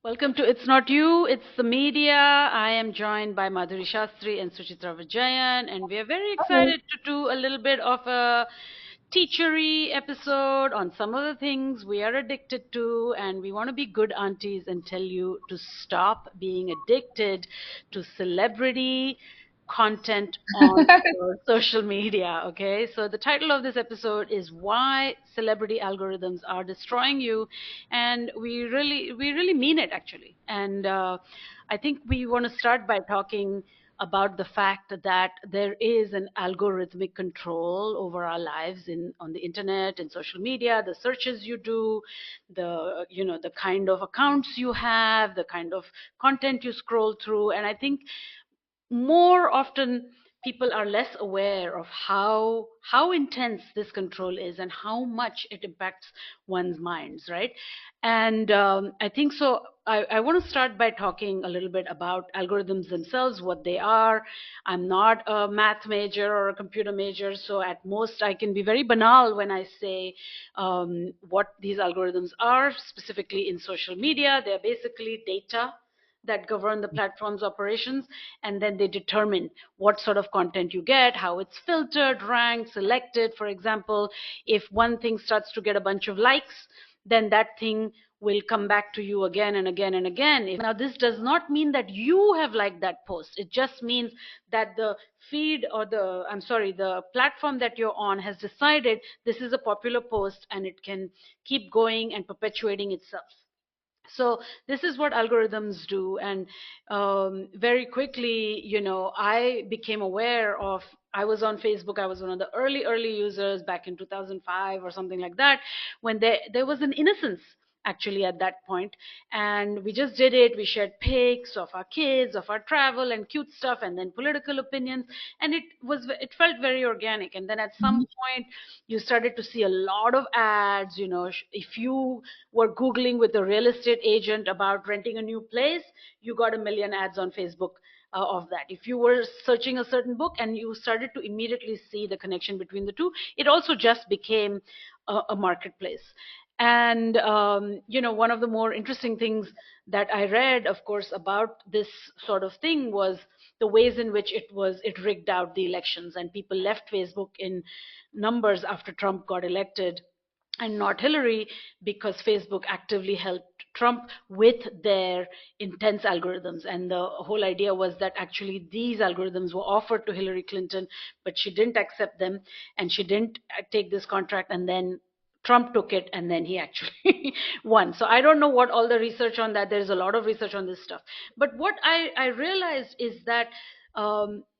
Welcome to It's Not You, It's the Media. I am joined by Madhuri Shastri and Suchitra Vijayan, and we are very Hello. excited to do a little bit of a teachery episode on some of the things we are addicted to, and we want to be good aunties and tell you to stop being addicted to celebrity content on your social media. Okay, so the title of this episode is Why Celebrity Algorithms Are Destroying You, and we really mean it actually. And I think we want to start by talking about the fact that there is an algorithmic control over our lives in on the internet and social media, the searches you do, the kind of accounts you have, the kind of content you scroll through. And I think more often people are less aware of how intense this control is and how much it impacts one's minds, right? And I think so. I want to start by talking a little bit about algorithms themselves, what they are. I'm not a math major or a computer major, so at most I can be very banal when I say what these algorithms are, specifically in social media. They're basically data that govern the platform's operations, and then they determine what sort of content you get, how it's filtered, ranked, selected. For example, if one thing starts to get a bunch of likes, then that thing will come back to you again and again and again. Now, this does not mean that you have liked that post. It just means that the feed or the platform that you're on has decided this is a popular post and it can keep going and perpetuating itself. So this is what algorithms do. And very quickly, I became aware of, I was on Facebook. I was one of the early users back in 2005 or something like that, when there was an innocence actually at that point. And we just did it. We shared pics of our kids, of our travel and cute stuff, and then political opinions. And it felt very organic. And then at some Mhm. point you started to see a lot of ads. If you were Googling with a real estate agent about renting a new place, you got a million ads on Facebook of that. If you were searching a certain book and you started to immediately see the connection between the two, it also just became a marketplace. And one of the more interesting things that I read, of course, about this sort of thing was the ways in which it rigged out the elections, and people left Facebook in numbers after Trump got elected and not Hillary, because Facebook actively helped Trump with their intense algorithms. And the whole idea was that actually these algorithms were offered to Hillary Clinton, but she didn't accept them, and she didn't take this contract, and then Trump took it, and then he actually won. So I don't know what all the research on that. There's a lot of research on this stuff. But what I realized is that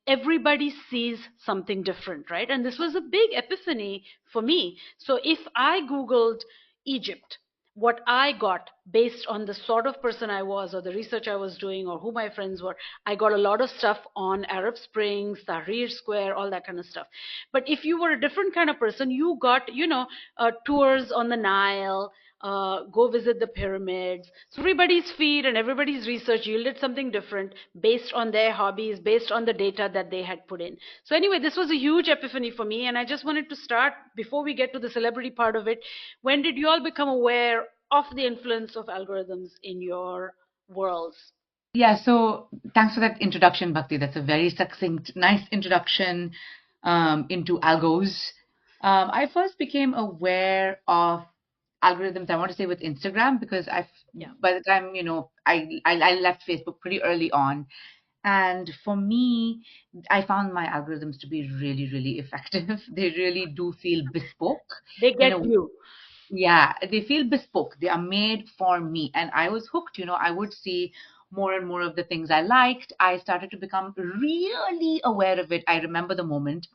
everybody sees something different, right? And this was a big epiphany for me. So if I Googled Egypt, what I got based on the sort of person I was, or the research I was doing, or who my friends were, I got a lot of stuff on Arab Springs, Tahrir Square, all that kind of stuff. But if you were a different kind of person, you got, tours on the Nile, go visit the pyramids. So everybody's feed and everybody's research yielded something different based on their hobbies, based on the data that they had put in. So anyway, this was a huge epiphany for me, and I just wanted to start before we get to the celebrity part of it. When did you all become aware of the influence of algorithms in your worlds? Yeah, so thanks for that introduction, Bhakti. That's a very succinct, nice introduction into algos. I first became aware of algorithms, I want to say with Instagram, because Yeah. by the time, I left Facebook pretty early on. And for me, I found my algorithms to be really, really effective. They really do feel bespoke They in get a you. Yeah, they feel bespoke. They are made for me. And I was hooked. I would see more and more of the things I liked. I started to become really aware of it. I remember the moment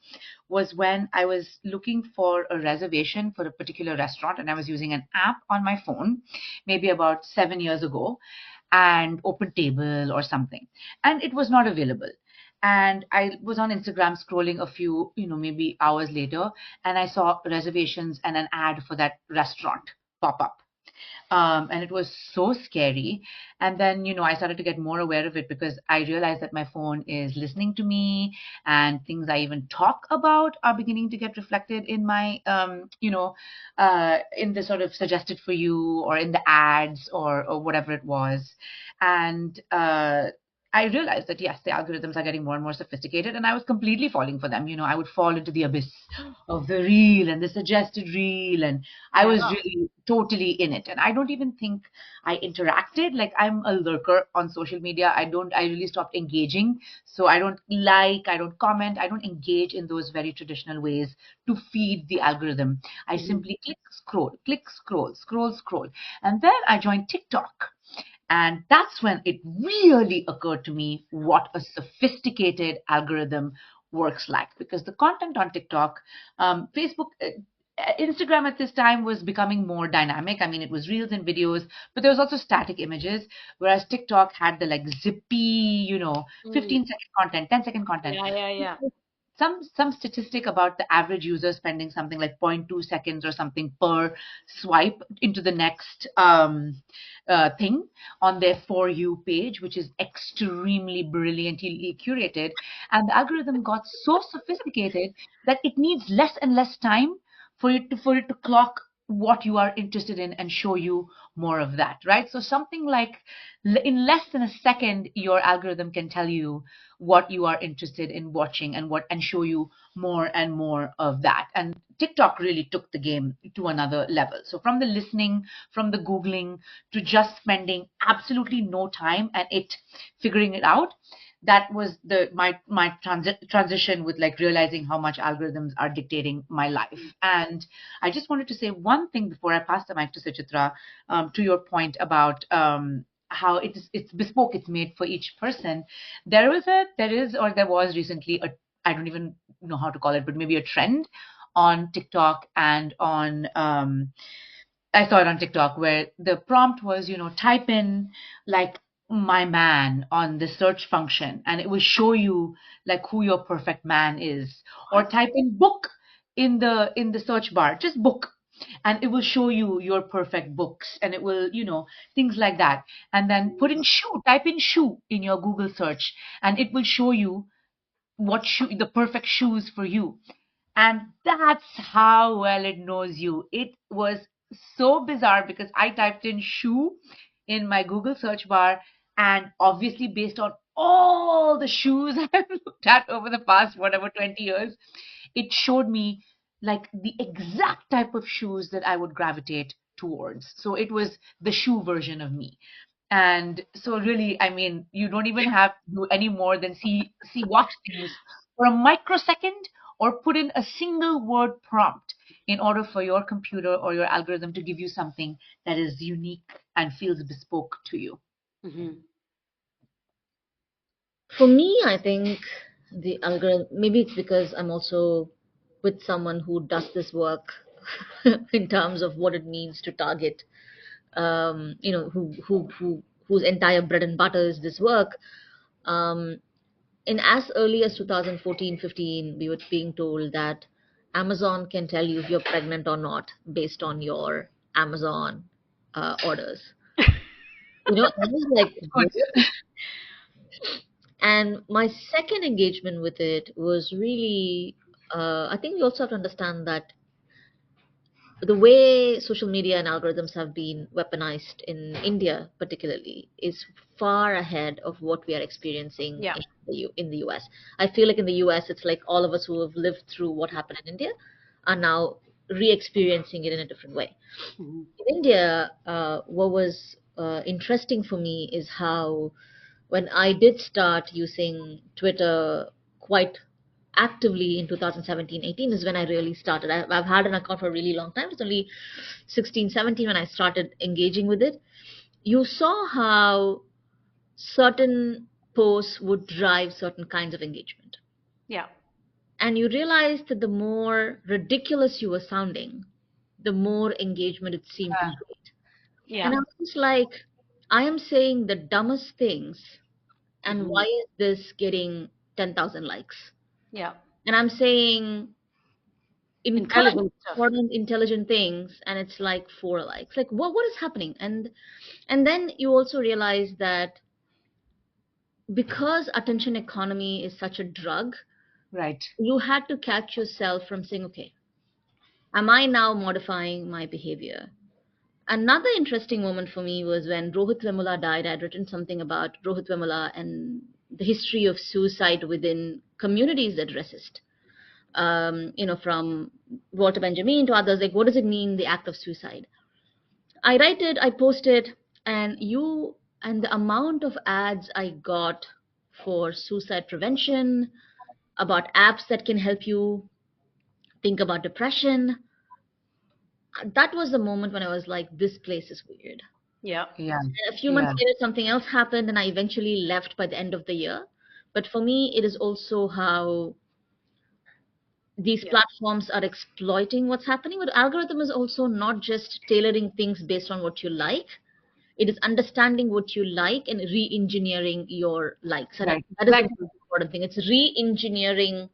was when I was looking for a reservation for a particular restaurant, and I was using an app on my phone, maybe about 7 years ago, and Open Table or something. And it was not available. And I was on Instagram scrolling a few, maybe hours later, and I saw reservations and an ad for that restaurant pop up. And it was so scary. And then, I started to get more aware of it because I realized that my phone is listening to me, and things I even talk about are beginning to get reflected in my, in the sort of suggested for you or in the ads or whatever it was. And I realized that yes, the algorithms are getting more and more sophisticated, and I was completely falling for them. I would fall into the abyss of the reel and the suggested reel, and I Yeah. was really totally in it. And I don't even think I interacted. Like, I'm a lurker on social media. I really stopped engaging. So I don't like, I don't comment, I don't engage in those very traditional ways to feed the algorithm. I Hmm. simply click, scroll, scroll, scroll. And then I joined TikTok. And that's when it really occurred to me what a sophisticated algorithm works like. Because the content on TikTok, Facebook, Instagram at this time was becoming more dynamic. I mean, it was reels and videos, but there was also static images, whereas TikTok had the like zippy, Mm. 15-second content, 10-second content. Yeah, yeah, yeah. Some statistic about the average user spending something like zero point 0.2 seconds or something per swipe into the next thing on their For You page, which is extremely brilliantly curated. And the algorithm got so sophisticated that it needs less and less time for it to clock what you are interested in and show you more of that, right? So something like in less than a second, your algorithm can tell you what you are interested in watching and show you more and more of that. And TikTok really took the game to another level. So from the listening, from the Googling, to just spending absolutely no time and it figuring it out, that was my transition with like realizing how much algorithms are dictating my life. And I just wanted to say one thing before I pass the mic to Suchitra, to your point about how it's bespoke, it's made for each person. There was recently a, I don't even know how to call it, but maybe a trend on TikTok and on I saw it on TikTok where the prompt was, type in like my man on the search function and it will show you like who your perfect man is. Or What? type in book in the search bar, just book, and it will show you your perfect books, and it will, things like that. And then put in shoe, type in shoe in your Google search, and it will show you what shoe, the perfect shoes for you. And that's how well it knows you. It was so bizarre because I typed in shoe in my Google search bar, and obviously, based on all the shoes I've looked at over the past, whatever, 20 years, it showed me like the exact type of shoes that I would gravitate towards. So it was the shoe version of me. And so really, I mean, you don't even have to do any more than watch things for a microsecond or put in a single word prompt in order for your computer or your algorithm to give you something that is unique and feels bespoke to you. Hmm. For me, I think the algorithm, maybe it's because I'm also with someone who does this work in terms of what it means to target, whose entire bread and butter is this work. Um, in as early as 2014, 15, we were being told that Amazon can tell you if you're pregnant or not based on your Amazon orders. I was like, Good. and my second engagement with it was really, I think we also have to understand that the way social media and algorithms have been weaponized in India, particularly, is far ahead of what we are experiencing Yeah. in the US. I feel like in the US, it's like all of us who have lived through what happened in India are now re experiencing it in a different way. Hmm. In India, what was interesting for me is how when I did start using Twitter quite actively in 2017, 18 is when I really started. I've had an account for a really long time. It's only 16, 17 when I started engaging with it. You saw how certain posts would drive certain kinds of engagement. Yeah. And you realized that the more ridiculous you were sounding, the more engagement it seemed to create. Yeah. And I was just like, I am saying the dumbest things, and Hmm. why is this getting 10,000 likes? Yeah. And I'm saying incredibly Intelligent stuff. important, intelligent things, and it's like 4 likes. Like, what is happening? And then you also realize that because attention economy is such a drug, Right. you had to catch yourself from saying, okay, am I now modifying my behavior? Another interesting moment for me was when Rohit Vemula died. I'd written something about Rohit Vemula and the history of suicide within communities that resist. From Walter Benjamin to others, like, what does it mean, the act of suicide? I write it, I post it, and the amount of ads I got for suicide prevention, about apps that can help you think about depression, that was the moment when I was like, this place is weird. Yeah. Yeah. A few months Yeah. later, something else happened, and I eventually left by the end of the year. But for me, it is also how these Yeah. platforms are exploiting what's happening. But algorithm is also not just tailoring things based on what you like. It is understanding what you like and re-engineering your likes. And Right. that is the Like, most important thing. It's re-engineering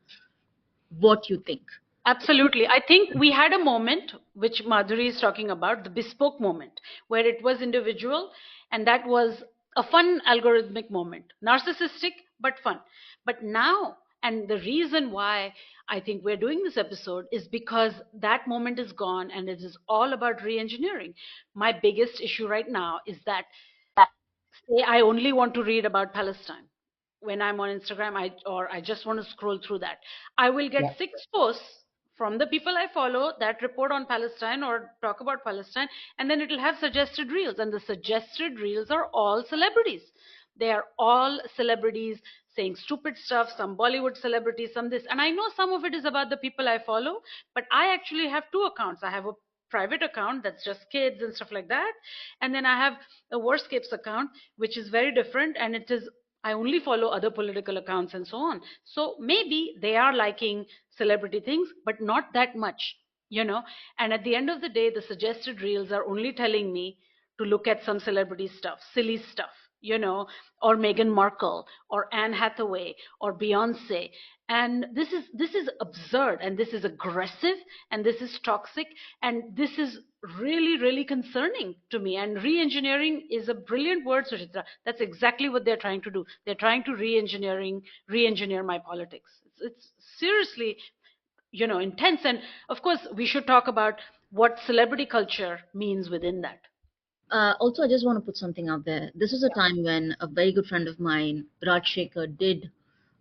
what you think. Absolutely. I think we had a moment, which Madhuri is talking about, the bespoke moment, where it was individual, and that was a fun algorithmic moment. Narcissistic, but fun. But now, and the reason why I think we're doing this episode is because that moment is gone and it is all about re engineering. My biggest issue right now is that, say, I only want to read about Palestine when I'm on Instagram, I just want to scroll through that. I will yeah. get 6 posts from the people I follow that report on Palestine or talk about Palestine, and then it'll have suggested reels, and the suggested reels are all celebrities. They are all celebrities saying stupid stuff, some Bollywood celebrities, some this. And I know some of it is about the people I follow, but I actually have two accounts. I have a private account that's just kids and stuff like that. And then I have a Worscapes account, which is very different. And it is, I only follow other political accounts and so on. So maybe they are liking celebrity things, but not that much, you know. And at the end of the day, the suggested reels are only telling me to look at some celebrity stuff, silly stuff, or Meghan Markle or Anne Hathaway or Beyonce. And this is absurd, and this is aggressive, and this is toxic, and this is really, really concerning to me. And re-engineering is a brilliant word, Suchitra. That's exactly what they're trying to do. They're trying to re-engineer my politics. It's seriously, intense. And of course, we should talk about what celebrity culture means within that. Also, I just want to put something out there. This was a time when a very good friend of mine, Raj Shekhar, did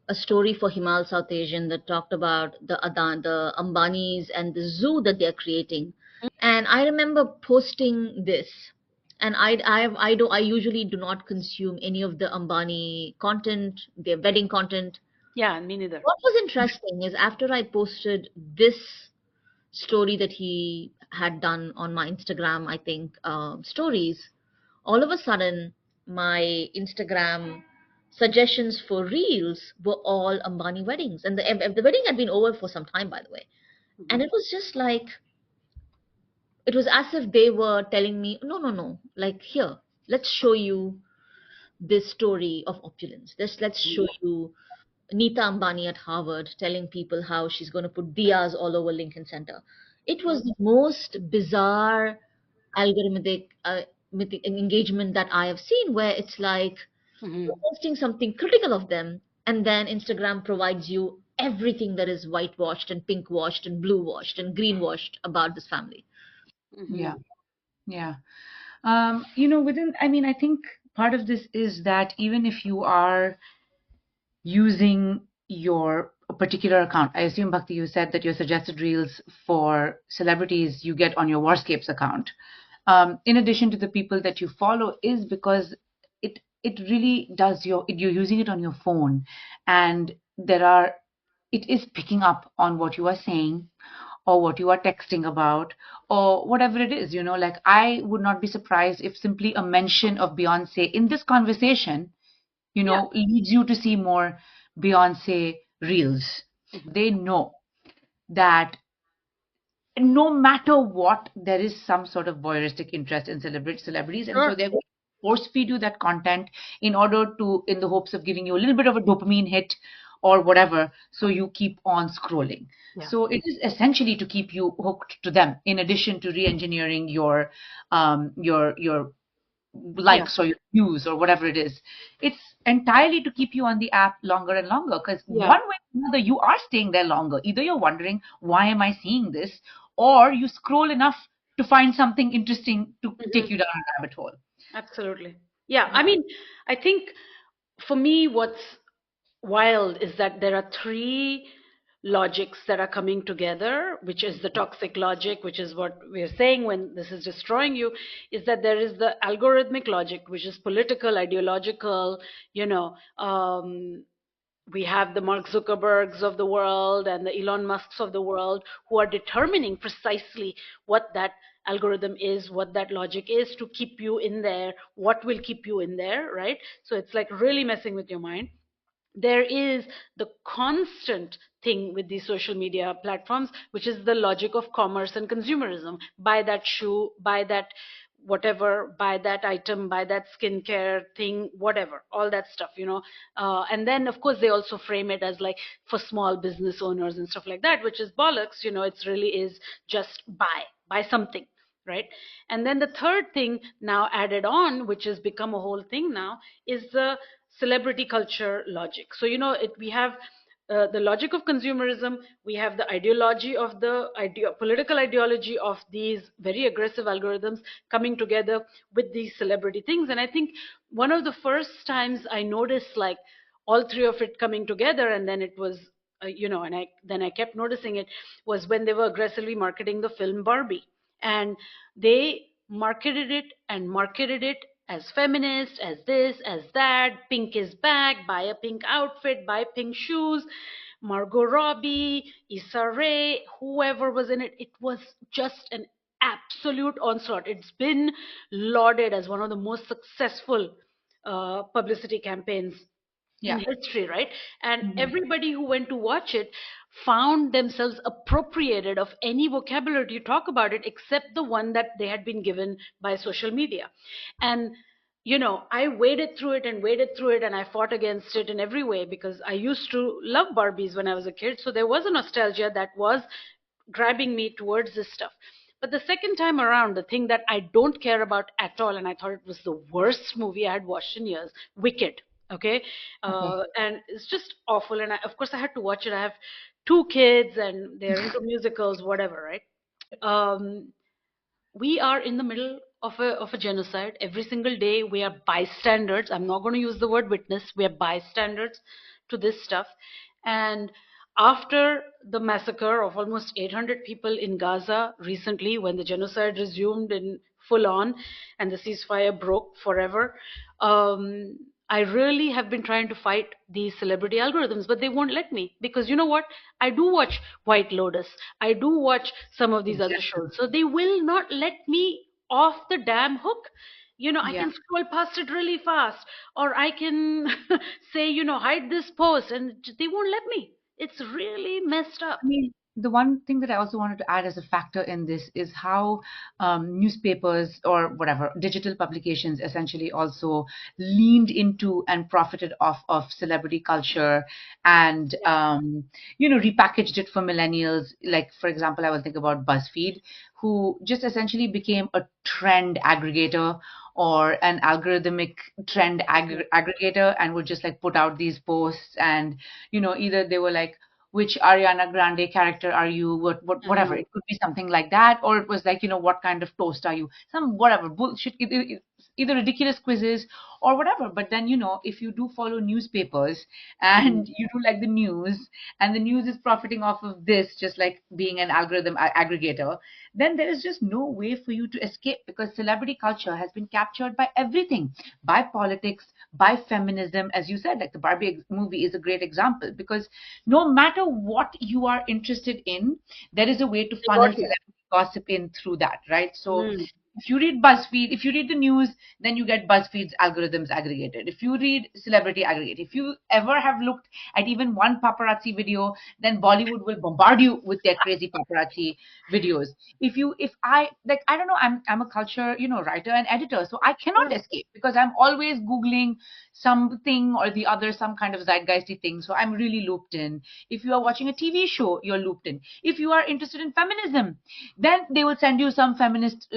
a story for Himal South Asian that talked about the Ambanis and the zoo that they're creating. And I remember posting this, and I usually do not consume any of the Ambani content, their wedding content. Yeah, me neither. What was interesting is after I posted this story that he had done on my Instagram, I think, stories, all of a sudden my Instagram suggestions for reels were all Ambani weddings, and the wedding had been over for some time, by the way. And Mhm. it was just like, it was as if they were telling me, no, no, no, like, here, let's show you this story of opulence. Let's show you Nita Ambani at Harvard telling people how she's going to put diyas all over Lincoln Center. It was the most bizarre algorithmic engagement that I have seen, where it's like you're Mhm. posting something critical of them, and then Instagram provides you everything that is whitewashed and pink washed and blue washed and green washed about this family. Yeah. Mhm. Yeah. I mean, I think part of this is that even if you are using your particular account, I assume, Bhakti, you said that your suggested reels for celebrities you get on your Warscapes account, in addition to the people that you follow, is because it really does you're using it on your phone, and it is picking up on what you are saying or what you are texting about or whatever it is, like I would not be surprised if simply a mention of Beyonce in this conversation, Yeah. leads you to see more Beyonce reels. Mhm. They know that no matter what, there is some sort of voyeuristic interest in celebrities, and so Sure. they're going to force feed you that content in order to, in the hopes of giving you a little bit of a dopamine hit or whatever, so you keep on scrolling. Yeah. So it is essentially to keep you hooked to them, in addition to re-engineering your Yeah. likes or your views or whatever it is. It's entirely to keep you on the app longer and longer, because Yeah. one way or another you are staying there longer. Either you're wondering, why am I seeing this? Or you scroll enough to find something interesting to take Hmm. you down a rabbit hole. Absolutely. Yeah. I Yeah. mean, I think for me, what's wild is that there are three logics that are coming together, which is the toxic logic, which is what we're saying when this is destroying you, is that there is the algorithmic logic, which is political, ideological, you know, we have the Mark Zuckerbergs of the world and the Elon Musks of the world who are determining precisely what that algorithm is, what that logic is to keep you in there, what will keep you in there, right? So it's like really messing with your mind. There is the constant thing with these social media platforms, which is the logic of commerce and consumerism. Buy that shoe, buy that whatever, buy that item, buy that skincare thing, whatever, all that stuff, and then of course they also frame it as like for small business owners and stuff like that, which is bollocks. It's really is just buy something, right? And then the third thing now added on, which has become a whole thing now, is the celebrity culture logic. So we have the logic of consumerism, we have the ideology of the political ideology of these very aggressive algorithms coming together with these celebrity things. And I think one of the first times I noticed like all three of it coming together, and then it was and I kept noticing it, was when they were aggressively marketing the film Barbie. And they marketed it as feminist, as this, as that. Pink is back, buy a pink outfit, buy pink shoes. Margot Robbie, Issa Rae, whoever was in it, it was just an absolute onslaught. It's been lauded as one of the most successful publicity campaigns in Yeah. history, right? And Mhm. everybody who went to watch it found themselves appropriated of any vocabulary to talk about it except the one that they had been given by social media. And I waded through it and waded through it, and I fought against it in every way because I used to love Barbies when I was a kid. So there was a nostalgia that was grabbing me towards this stuff. But the second time around, the thing that I don't care about at all, and I thought it was the worst movie I had watched in years, Wicked. Okay, Okay. and it's just awful. And of course, I had to watch it. I have two kids, and they're into musicals, whatever, right? Um, we are in the middle of a genocide. Every single day we are bystanders. I'm not going to use the word witness. We are bystanders to this stuff. And after the massacre of almost 800 people in Gaza recently, when the genocide resumed in full on and the ceasefire broke forever, um, I really have been trying to fight these celebrity algorithms, but they won't let me, because you know what? I do watch White Lotus. I do watch some of these other Exactly. shows. So they will not let me off the damn hook. I Yeah. can scroll past it really fast, or I can say, hide this post, and they won't let me. It's really messed up. I mean, the one thing that I also wanted to add as a factor in this is how newspapers or whatever digital publications essentially also leaned into and profited off of celebrity culture, and Yeah. repackaged it for millennials. Like, for example, I will think about BuzzFeed, who just essentially became a trend aggregator or an algorithmic trend aggregator, and would just like put out these posts, and either they were like, which Ariana Grande character are you? Whatever. Uh-huh. It could be something like that, or it was like, what kind of toast are you? Some whatever bullshit, either ridiculous quizzes or whatever. But then, if you do follow newspapers Mhm. and you do like the news, and the news is profiting off of this, just like being an algorithm aggregator, then there is just no way for you to escape, because celebrity culture has been captured by everything, by politics, by feminism, as you said. Like the Barbie movie is a great example, because no matter what you are interested in, there is a way to They funnel got you. celebrity gossip in through that, right? So Mm. If you read BuzzFeed, if you read the news, then you get BuzzFeed's algorithms aggregated. If you read celebrity aggregate, if you ever have looked at even one paparazzi video, then Bollywood will bombard you with their crazy paparazzi videos. If I like, I don't know, I'm a culture, writer and editor, so I cannot escape because I'm always Googling something or the other, some kind of zeitgeisty thing. So I'm really looped in. If you are watching a TV show, you're looped in. If you are interested in feminism, then they will send you some feminist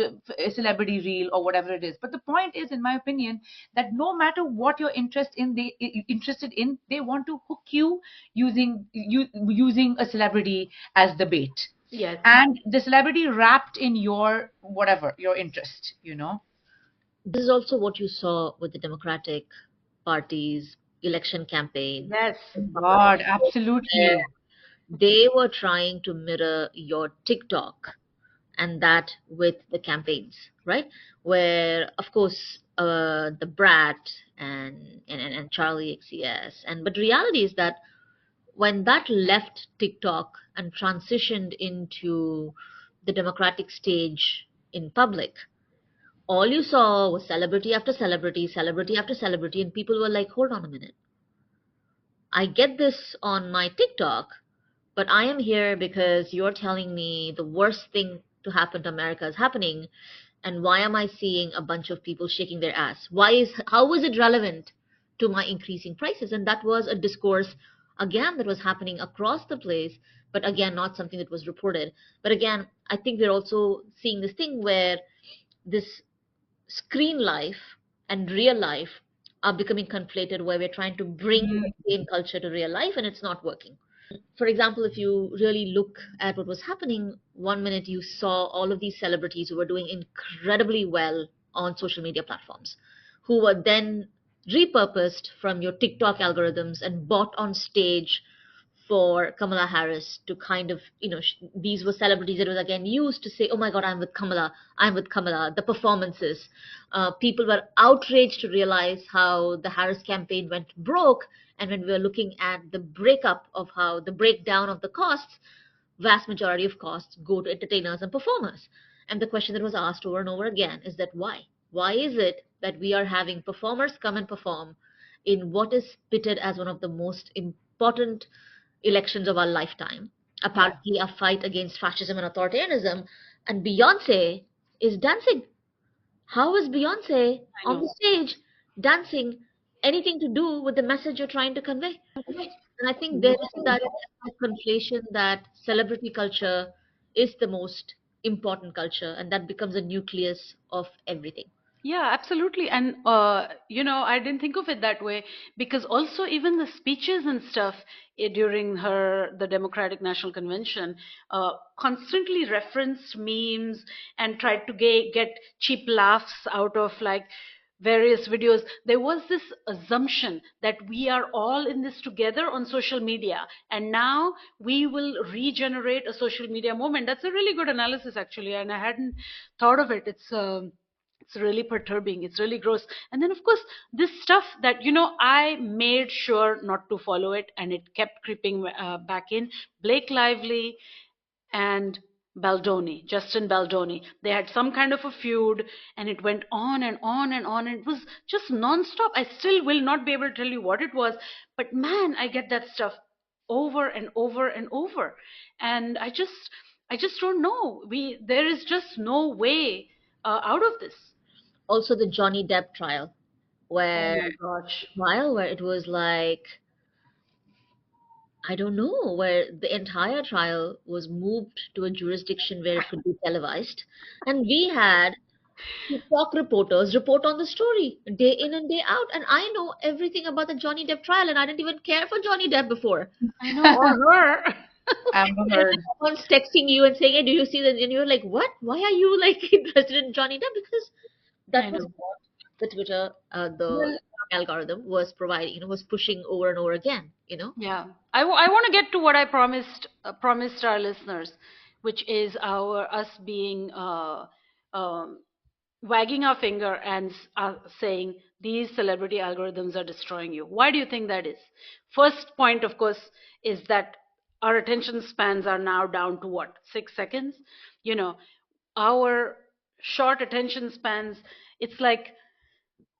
celebrity reel or whatever it is. But the point is, in my opinion, that no matter what you're interested in, they want to hook you using a celebrity as the bait, Yes. and the celebrity wrapped in your whatever your interest. This is also what you saw with the Democratic Party's election campaign. Yes. God, Where absolutely. they were trying to mirror your TikTok and that with the campaigns, right? Where, of course, the Brat and Charlie XCS, and but reality is that when that left TikTok and transitioned into the democratic stage in public, all you saw was celebrity after celebrity, celebrity after celebrity, and people were like, hold on a minute. I get this on my TikTok, but I am here because you're telling me the worst thing to happen to America is happening, and why am I seeing a bunch of people shaking their ass? How is it relevant to my increasing prices? And that was a discourse again that was happening across the place, but again not something that was reported. But again, I think we're also seeing this thing where this screen life and real life are becoming conflated, where we're trying to bring the Mm, same culture to real life and it's not working. For example, if you really look at what was happening, one minute you saw all of these celebrities who were doing incredibly well on social media platforms, who were then repurposed from your TikTok algorithms and bought on stage for Kamala Harris to kind of, these were celebrities that was again used to say, oh my God, I'm with Kamala, I'm with Kamala. The performances. People were outraged to realize how the Harris campaign went broke. And when we were looking at the breakup of how the breakdown of the costs, vast majority of costs go to entertainers and performers. And the question that was asked over and over again is that why? Why is it that we are having performers come and perform in what is pitted as one of the most important elections of our lifetime, Yeah. apparently a fight against fascism and authoritarianism, and Beyonce is dancing? How is Beyonce I on know. the stage dancing anything to do with the message you're trying to convey? And I think there is that conflation that celebrity culture is the most important culture, and that becomes a nucleus of everything. Yeah, absolutely. And, I didn't think of it that way because also even the speeches and stuff during the Democratic National Convention constantly referenced memes and tried to get cheap laughs out of like various videos. There was this assumption that we are all in this together on social media, and now we will regenerate a social media movement. That's a really good analysis, actually, and I hadn't thought of it. It's really perturbing. It's really gross. And then, of course, this stuff that, I made sure not to follow it, and it kept creeping back in. Blake Lively and Justin Baldoni. They had some kind of a feud, and it went on and on and on. And it was just nonstop. I still will not be able to tell you what it was, but man, I get that stuff over and over and over. And I just don't know. There is just no way out of this. Also, the Johnny Depp trial, Oh where my gosh. it was like, I don't know, where the entire trial was moved to a jurisdiction where it could be televised. And we had TikTok reporters report on the story day in and day out. And I know everything about the Johnny Depp trial, and I didn't even care for Johnny Depp before. I know, or her. Amber And Heard. someone's texting you and saying, hey, do you see that? And you're like, what? Why are you like interested in Johnny Depp? Because I that was know. what the Twitter, the Well, algorithm was providing, was pushing over and over again. Yeah, I want to get to what I promised our listeners, which is our us being um, wagging our finger and saying these celebrity algorithms are destroying you. Why do you think that is? First point, of course, is that our attention spans are now down to what, 6 seconds? You know, our short attention spans, it's like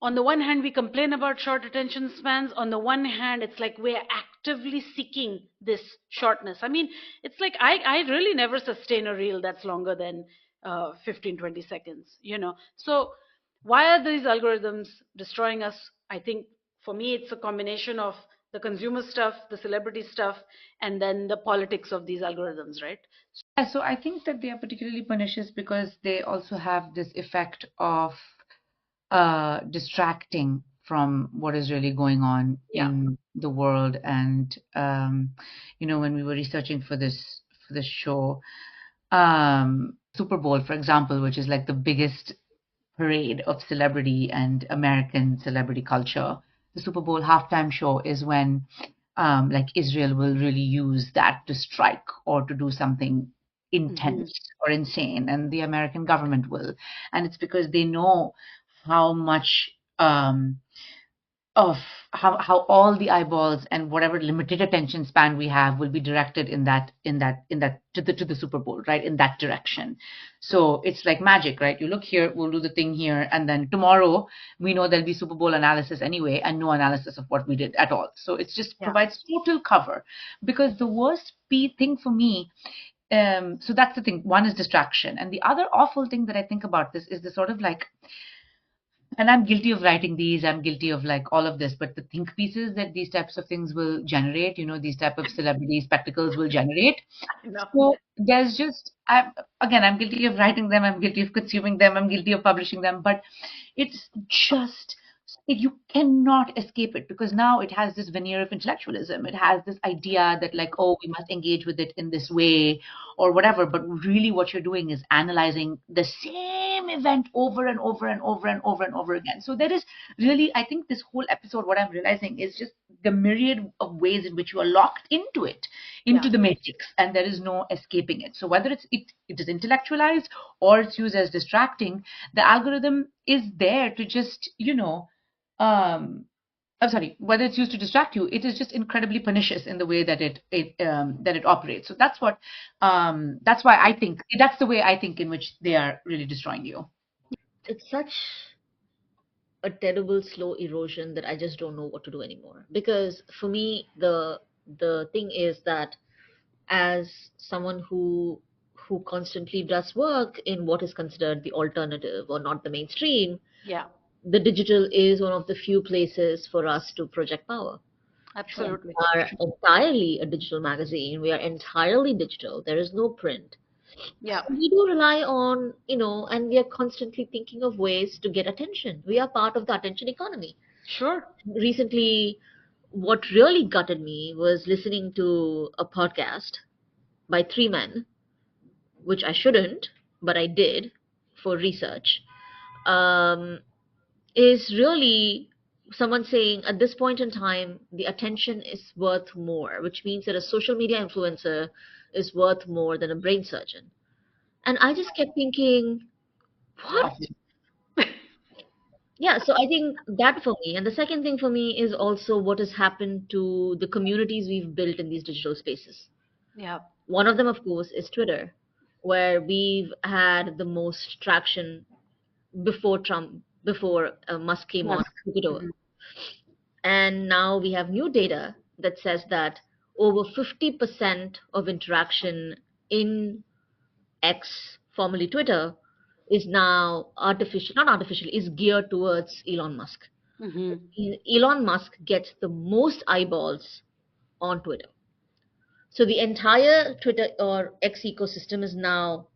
on the one hand we complain about short attention spans, on the one hand it's like we're actively seeking this shortness. I mean, it's like I really never sustain a reel that's longer than 15 20 seconds, you know. So why are these algorithms destroying us? I think for me it's a combination of the consumer stuff, the celebrity stuff, and then the politics of these algorithms, right? Yeah, so I think that they are particularly pernicious because they also have this effect of distracting from what is really going on Yeah. in the world. And when we were researching for this show, Super Bowl, for example, which is like the biggest parade of celebrity and American celebrity culture. The Super Bowl halftime show is when like Israel will really use that to strike or to do something Hmm. intense or insane, and the American government will. And it's because they know how much of how all the eyeballs and whatever limited attention span we have will be directed in that to the Super Bowl, right? In that direction. So it's like magic, right? You look here, we'll do the thing here, and then tomorrow we know there'll be Super Bowl analysis anyway, and no analysis of what we did at all. So it just Yeah. provides total cover. Because the worst thing for me, so that's the thing. One is distraction, and the other awful thing that I think about this is the sort of like, and I'm guilty of writing these, I'm guilty of like all of this, but the think pieces that these types of things will generate, these type of celebrity spectacles will generate. No. So there's just, I'm guilty of writing them, I'm guilty of consuming them, I'm guilty of publishing them, but it's just, you cannot escape it, because now it has this veneer of intellectualism. It has this idea that like, oh, we must engage with it in this way or whatever. But really what you're doing is analyzing the same event over and over and over and over and over again. So there is really, I think this whole episode, what I'm realizing is just the myriad of ways in which you are locked into it, Yeah. into the matrix, and there is no escaping it. So whether it is intellectualized or it's used as distracting, the algorithm is there to just, um, I'm sorry, whether it's used to distract you, it is just incredibly pernicious in the way that it operates. So that's why I think that's the way I think in which they are really destroying you. It's such a terrible slow erosion that I just don't know what to do anymore. Because for me, the thing is that as someone who constantly does work in what is considered the alternative or not the mainstream, Yeah. the digital is one of the few places for us to project power. We Absolutely. are entirely a digital magazine. We are entirely digital. There is no print. Yeah. So we do rely on, and we are constantly thinking of ways to get attention. We are part of the attention economy. Sure. Recently, what really gutted me was listening to a podcast by three men, which I shouldn't, but I did for research. Um, is really someone saying at this point in time the attention is worth more, which means that a social media influencer is worth more than a brain surgeon. And I just kept thinking, what? Wow. Yeah, so I think that for me. And the second thing for me is also what has happened to the communities we've built in these digital spaces. Yeah. One of them, of course, is Twitter, where we've had the most traction before Trump, before Musk came on, Musk. took it over. Mhm. And now we have new data that says that over 50% of interaction in X, formerly Twitter, is now artificial, not artificial, is geared towards Elon Musk. Mhm. Elon Musk gets the most eyeballs on Twitter. So the entire Twitter or X ecosystem is now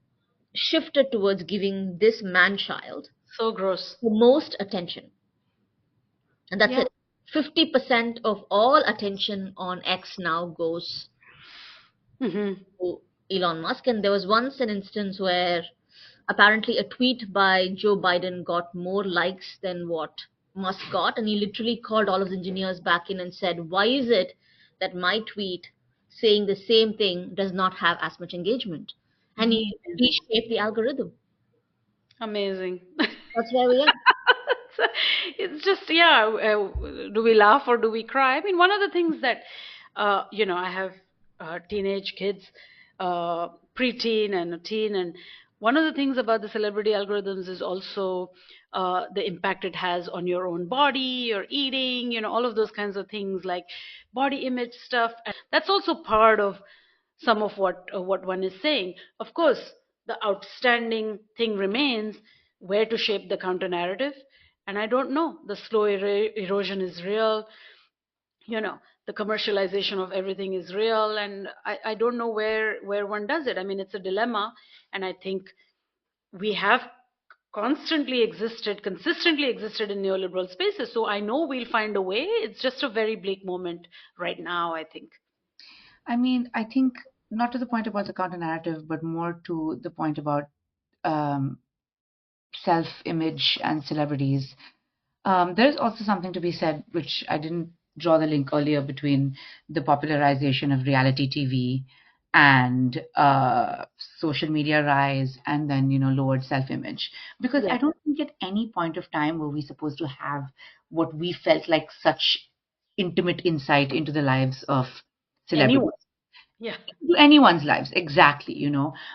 shifted towards giving this man child So gross. the most attention. And that's Yeah. it. 50% of all attention on X now goes Mhm. to Elon Musk. And there was once an instance where apparently a tweet by Joe Biden got more likes than what Musk got. And he literally called all of the engineers back in and said, why is it that my tweet saying the same thing does not have as much engagement? And he Amazing. reshaped the algorithm. Amazing. That's where we are. So it's just, yeah, do we laugh or do we cry? I mean, one of the things that I have teenage kids, preteen and a teen, and One of the things about the celebrity algorithms is also the impact it has on your own body, your eating, all of those kinds of things like body image stuff. And that's also part of some of what one is saying. Of course, the outstanding thing remains where to shape the counter narrative. And I don't know, the slow erosion is real. The commercialization of everything is real, and I don't know where one does it. I mean, it's a dilemma, and I think we have consistently existed in neoliberal spaces. So I know we'll find a way. It's just a very bleak moment right now, I think. I mean, I think not to the point about the counter narrative, but more to the point about um, self image and celebrities. There's also something to be said, which I didn't draw the link earlier, between the popularization of reality TV and social media rise, and then lowered self-image. Because I Yeah. don't think at any point of time were we supposed to have what we felt like such intimate insight into the lives of celebrities, Anyone. Yeah. to anyone's lives, exactly,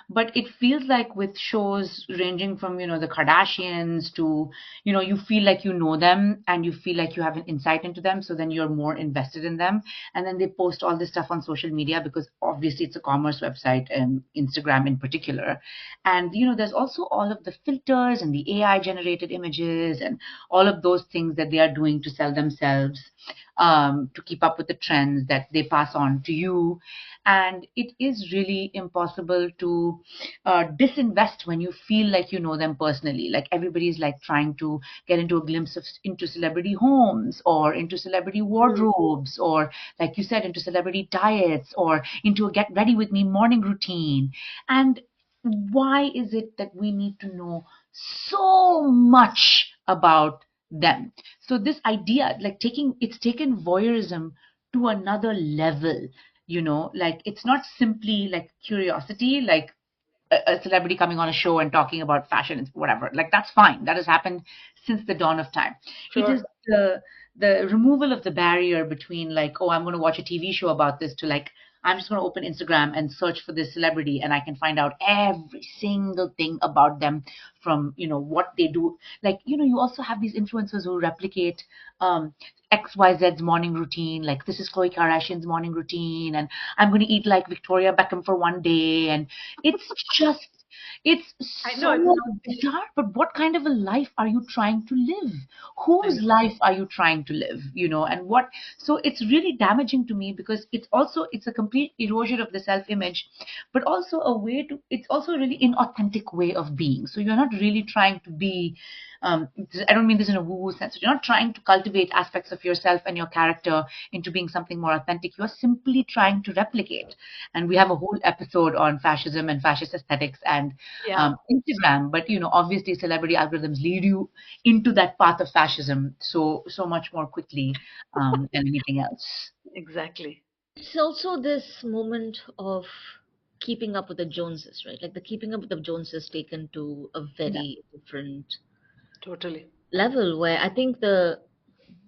but it feels like with shows ranging from the Kardashians to you feel like you know them and you feel like you have an insight into them, so then you're more invested in them, and then they post all this stuff on social media because obviously it's a commerce website, and Instagram in particular. And there's also all of the filters and the AI generated images and all of those things that they are doing to sell themselves, to keep up with the trends that they pass on to you. And it is really impossible to disinvest when you feel like you know them personally. Like everybody's like trying to get into a glimpse of into celebrity homes or into celebrity Mm. wardrobes, or like you said, into celebrity diets, or into a get ready with me morning routine. And why is it that we need to know so much about them? So this idea, like it's taken voyeurism to another level. Like it's not simply like curiosity, like a celebrity coming on a show and talking about fashion and whatever. Like that's fine. That has happened since the dawn of time. It is Sure. the removal of the barrier between like, oh, I'm going to watch a TV show about this, to like, I'm just going to open Instagram and search for this celebrity and I can find out every single thing about them, from what they do. Like you also have these influencers who replicate um XYZ's morning routine. Like, this is Khloe Kardashian's morning routine, and I'm going to eat like Victoria Beckham for one day. And it's just, it's I know it's so bizarre. But what kind of a life are you trying to live? I know. Whose life are you trying to live? And what? So it's really damaging to me, because it's a complete erosion of the self-image, but also it's also a really inauthentic way of being. So you're not really trying to be, I don't mean this in a woo-woo sense. You're not trying to cultivate aspects of yourself and your character into being something more authentic. You're simply trying to replicate. And we have a whole episode on fascism and fascist aesthetics and Yeah. Instagram. But obviously, celebrity algorithms lead you into that path of fascism so much more quickly than anything else. Exactly. It's also this moment of keeping up with the Joneses, right? Like the keeping up with the Joneses taken to a Yeah, very different Totally. level, where I think the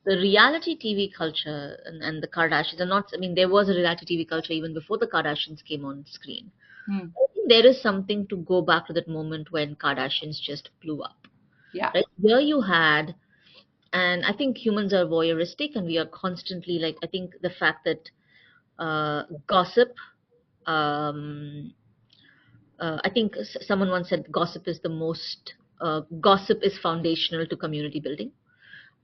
reality TV culture and the Kardashians are not, I mean, there was a reality TV culture even before the Kardashians came on screen. mm, I think there is something to go back to that moment when Kardashians just blew up. yeah, Right? Here you had, and I think humans are voyeuristic and we are constantly like, I think the fact that gossip, um, I think someone once said gossip is foundational to community building.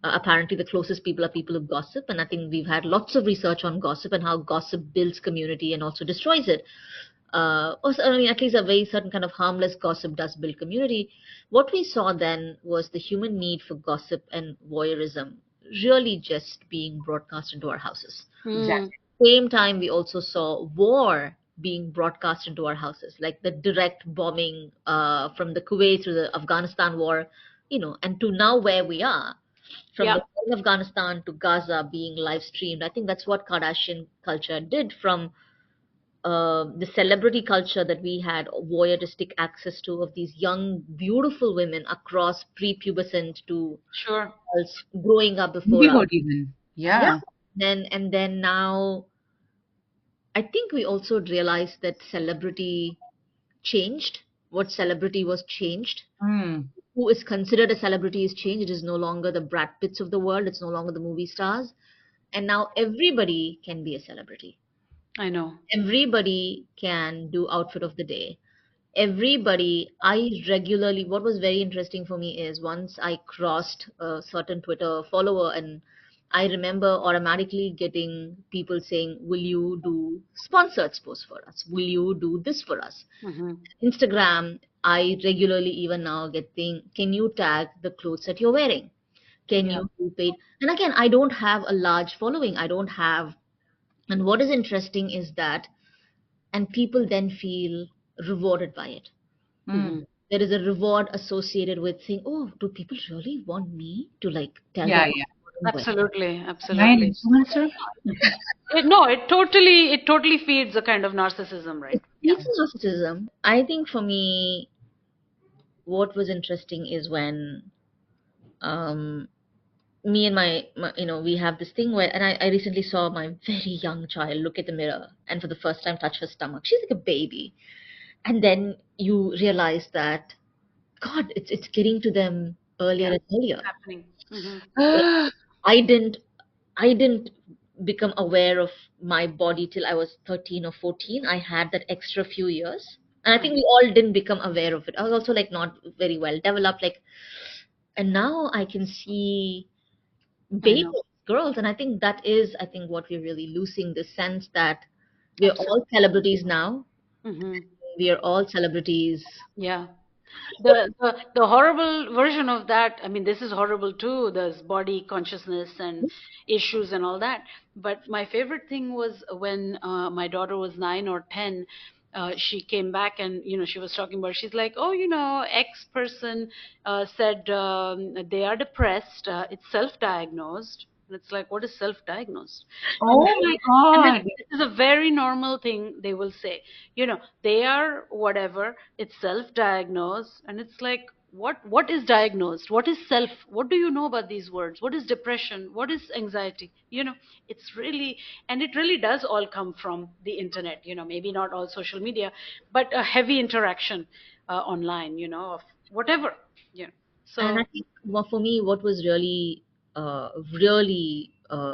Apparently, the closest people are people who gossip, and I think we've had lots of research on gossip and how gossip builds community and also destroys it. Also, I mean, at least a very certain kind of harmless gossip does build community. What we saw then was the human need for gossip and voyeurism really just being broadcast into our houses. Mm. exactly. Same time, we also saw war being broadcast into our houses, like the direct bombing from the Kuwait to the Afghanistan war, and to now where we are, from Yeah. the whole of Afghanistan to Gaza being live streamed. I think that's what Kardashian culture did, from the celebrity culture that we had voyeuristic access to, of these young, beautiful women across prepubescent to Sure. adults growing up before us. Babyhood even. Yeah. Yeah. Then now, I think we also realized that celebrity changed. what celebrity was changed. Mm. Who is considered a celebrity is changed. It is no longer the Brad Pitts of the world. It's no longer the movie stars. And now everybody can be a celebrity. I know. Everybody can do outfit of the day. Everybody, I regularly, what was very interesting for me is once I crossed a certain Twitter follower, and I remember automatically getting people saying, will you do sponsored posts for us? Will you do this for us? Hmm. Instagram, I regularly even now get thing, can you tag the clothes that you're wearing? Can Yeah. you do paid? And again, I don't have a large following. I don't have, and what is interesting is that, and people then feel rewarded by it. Mm. Hmm. There is a reward associated with saying, oh, do people really want me to like tell them Yeah, what yeah. I'm wearing? Absolutely. Am I an Absolutely. influencer? No, it totally feeds a kind of narcissism, right? It's Yeah. it's narcissism. I think for me, what was interesting is when um, me and we have this thing where, and I recently saw my very young child look at the mirror and for the first time touch her stomach. She's like a baby. And then you realize that, God, it's getting to them earlier Yeah. and earlier. It's happening. Hmm. Like, I didn't I didn't become aware of my body till I was 13 or 14. I had that extra few years. And I think we all didn't become aware of it. I was also like not very well developed. Like, and now I can see I babies, know. girls, and I think that is, I think, what we're really losing the sense that we're all Absolutely. celebrities now. Hmm. We are all celebrities. Yeah. The horrible version of that, I mean, this is horrible too. There's body consciousness and issues and all that. But my favorite thing was when my daughter was 9 or 10. She came back and she was talking about. She's like, oh, X person said they are depressed. It's self-diagnosed. And it's like, what is self-diagnosed? And Oh my and this, God. this is a very normal thing they will say. They are whatever, it's self-diagnosed. And it's like, what is diagnosed, what is self, what do you know about these words, what is depression, what is anxiety? It's really, and it really does all come from the internet. Maybe not all social media, but a heavy interaction online, of whatever. Yeah. And I So think, well, for me, what was really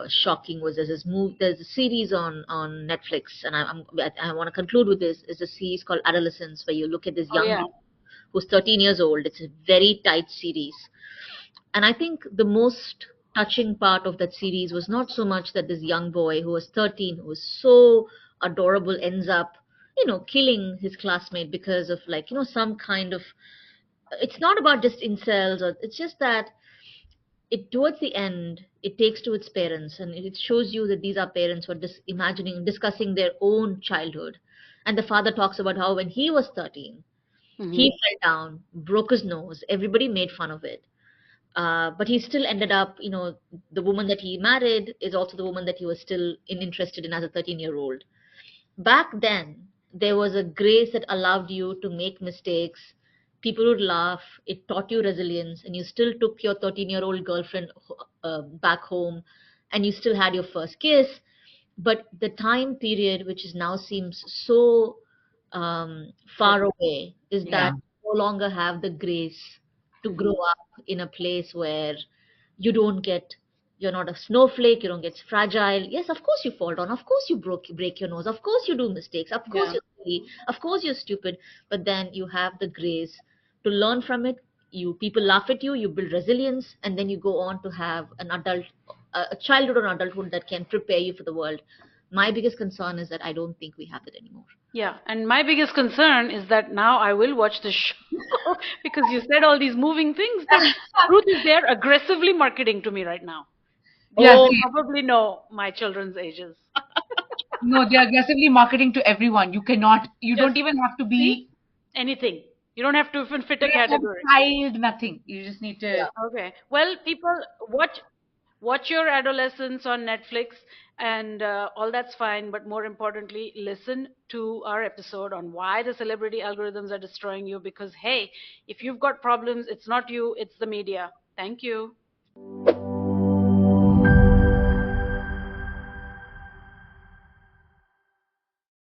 shocking was there's a series on Netflix, and I want to conclude with this. Is a series called Adolescence, where you look at this oh young yeah. boy who's 13 years old. It's a very tight series. And I think the most touching part of that series was not so much that this young boy who was 13, who was so adorable, ends up, killing his classmate because of like, some kind of, it's not about just incels, or it's just that it towards the end it takes to its parents, and it shows you that these are parents who are discussing their own childhood. And the father talks about how when he was 13, Hmm. he fell down, broke his nose, everybody made fun of it, but he still ended up, the woman that he married is also the woman that he was still interested in as a 13-year-old. Back then, there was a grace that allowed you to make mistakes. People would laugh. It taught you resilience, and you still took your 13-year-old girlfriend back home, and you still had your first kiss. But the time period, which is now seems so far away, is Yeah. that you no longer have the grace to grow Hmm. up in a place where you don't get, you're not a snowflake, you don't get fragile. Yes, of course you fall down, of course break your nose, of course you do mistakes, of course Yeah. you're silly, of course you're stupid, but then you have the grace to learn from it. You People laugh at you, you build resilience, and then you go on to have an adult, a childhood or adulthood that can prepare you for the world. My biggest concern is that I don't think we have it anymore. Yeah, and my biggest concern is that now I will watch the show because you said all these moving things, but truth is they're aggressively marketing to me right now. Yeah, You Oh, see, probably know my children's ages. no, they're aggressively marketing to everyone. You don't Just even have to see be anything. You don't have to even fit a a category. child, nothing. You just need to. yeah. Okay. Well, people, watch your adolescence on Netflix, and all that's fine. But more importantly, listen to our episode on why the celebrity algorithms are destroying you. Because hey, if you've got problems, it's not you, it's the media. Thank you.